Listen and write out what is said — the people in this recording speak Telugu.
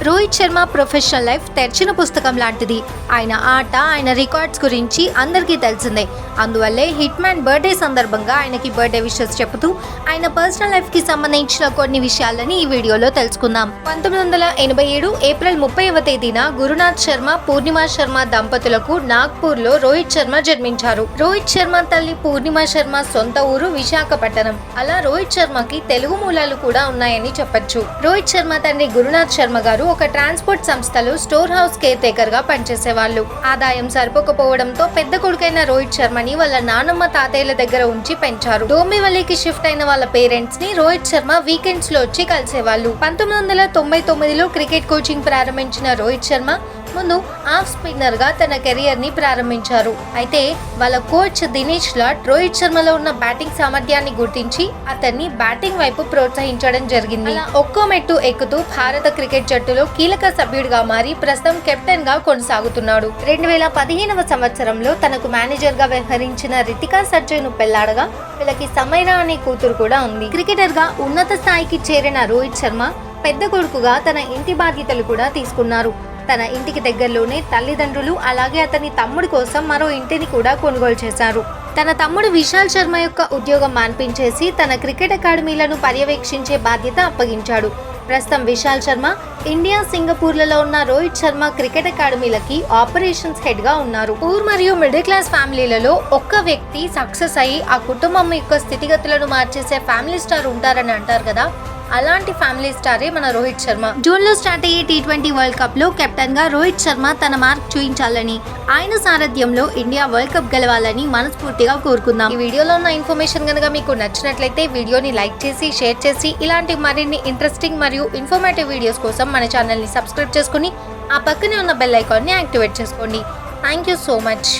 రోహిత్ శర్మ ప్రొఫెషనల్ లైఫ్ తెరిచిన పుస్తకం లాంటిది. ఆయన ఆట, ఆయన రికార్డ్స్ గురించి అందరికీ తెలిసిందే. అందువల్లే హిట్ మ్యాన్ బర్త్డే సందర్భంగా ఆయనకి బర్త్డే విషెస్ చెబుతూ ఆయన పర్సనల్ లైఫ్ కి సంబంధించిన కొన్ని విషయాలని ఈ వీడియోలో తెలుసుకుందాం. 1987 ఏప్రిల్ 30వ తేదీన గురునాథ్ శర్మ, పూర్ణిమ శర్మ దంపతులకు నాగ్పూర్ లో రోహిత్ శర్మ జన్మించారు. రోహిత్ శర్మ తల్లి పూర్ణిమ శర్మ సొంత ఊరు విశాఖపట్నం. అలా రోహిత్ శర్మకి తెలుగు మూలాలు కూడా ఉన్నాయని చెప్పొచ్చు. రోహిత్ శర్మ తండ్రి గురునాథ్ శర్మ గారు ఒక ట్రాన్స్పోర్ట్ సంస్థలో స్టోర్ హౌస్ కేర్ టేకర్ గా పనిచేసేవాళ్ళు. ఆదాయం సరిపోకపోవడంతో పెద్ద కొడుకైన రోహిత్ శర్మని వాళ్ళ నానమ్మ, తాతయ్యల దగ్గర ఉంచి పెంచారు. డోంబివలీకి షిఫ్ట్ అయిన వాళ్ళ పేరెంట్స్ ని రోహిత్ శర్మ వీకెండ్స్ లో వచ్చి కలిసేవాళ్ళు. 1999లో క్రికెట్ కోచింగ్ ప్రారంభించిన రోహిత్ శర్మ ముందు ఆఫ్ స్పిన్నర్ గా తన కెరియర్ ని ప్రారంభించారు. అయితే వాళ్ళ కోచ్ దినేష్ లాట్ రోహిత్ శర్మలో ఉన్న బ్యాటింగ్ సామర్థ్యాన్ని గుర్తించి అతన్ని బ్యాటింగ్ వైపు ప్రోత్సహించడం జరిగింది. ఒక్కో మెట్టు ఎక్కుతూ భారత క్రికెట్ జట్టులో కీలక సభ్యుడిగా మారి ప్రస్తుతం కెప్టెన్ గా కొనసాగుతున్నాడు. 2015వ సంవత్సరంలో తనకు మేనేజర్ గా వ్యవహరించిన రితికా సర్జన్ పెళ్లాడగా వీళ్ళకి సమైరా అనే కూతురు కూడా ఉంది. క్రికెటర్ గా ఉన్నత స్థాయికి చేరిన రోహిత్ శర్మ పెద్ద కొడుకుగా తన ఇంటి బాధ్యతలు కూడా తీసుకున్నారు. తన ఇంటికి దగ్గరలోనే తల్లిదండ్రులు, అలాగే అతని తమ్ముడి కోసం మరో ఇంటిని కూడా కొనుగోలు చేశారు. తన తమ్ముడు విశాల్ శర్మ యొక్క ఉద్యోగం మాన్పించేసి తన క్రికెట్ అకాడమీలను పర్యవేక్షించే బాధ్యత అప్పగించాడు. ప్రస్తుతం విశాల్ శర్మ ఇండియా, సింగపూర్లలో ఉన్న రోహిత్ శర్మ క్రికెట్ అకాడమీలకి ఆపరేషన్స్ హెడ్ గా ఉన్నారు. పూర్ మరియు మిడిల్ క్లాస్ ఫ్యామిలీలలో ఒక్క వ్యక్తి సక్సెస్ అయ్యి ఆ కుటుంబం యొక్క స్థితిగతులను మార్చేసే ఫ్యామిలీ స్టార్ ఉంటారని అంటారు కదా, అలాంటి ఫ్యామిలీ స్టారే మన రోహిత్ శర్మ. జూన్ లో స్టార్ట్ అయ్యే T20 వరల్డ్ కప్ లో కెప్టెన్ గా రోహిత్ శర్మ తన మార్క్ చూపించాలని, ఆయన సారథ్యంలో ఇండియా వరల్డ్ కప్ గెలవాలని మనస్ఫూర్తిగా కోరుకుందాం. ఈ వీడియోలో ఉన్న ఇన్ఫర్మేషన్ కనుక మీకు నచ్చినట్లయితే వీడియోని లైక్ చేసి, షేర్ చేసి, ఇలాంటి మరిన్ని ఇంట్రెస్టింగ్ మరియు ఇన్ఫర్మేటివ్ వీడియోస్ కోసం మన ఛానల్ ని సబ్స్క్రైబ్ చేసుకుని ఆ పక్కనే ఉన్న బెల్ ఐకాన్ ని యాక్టివేట్ చేసుకోండి. Thank you so much.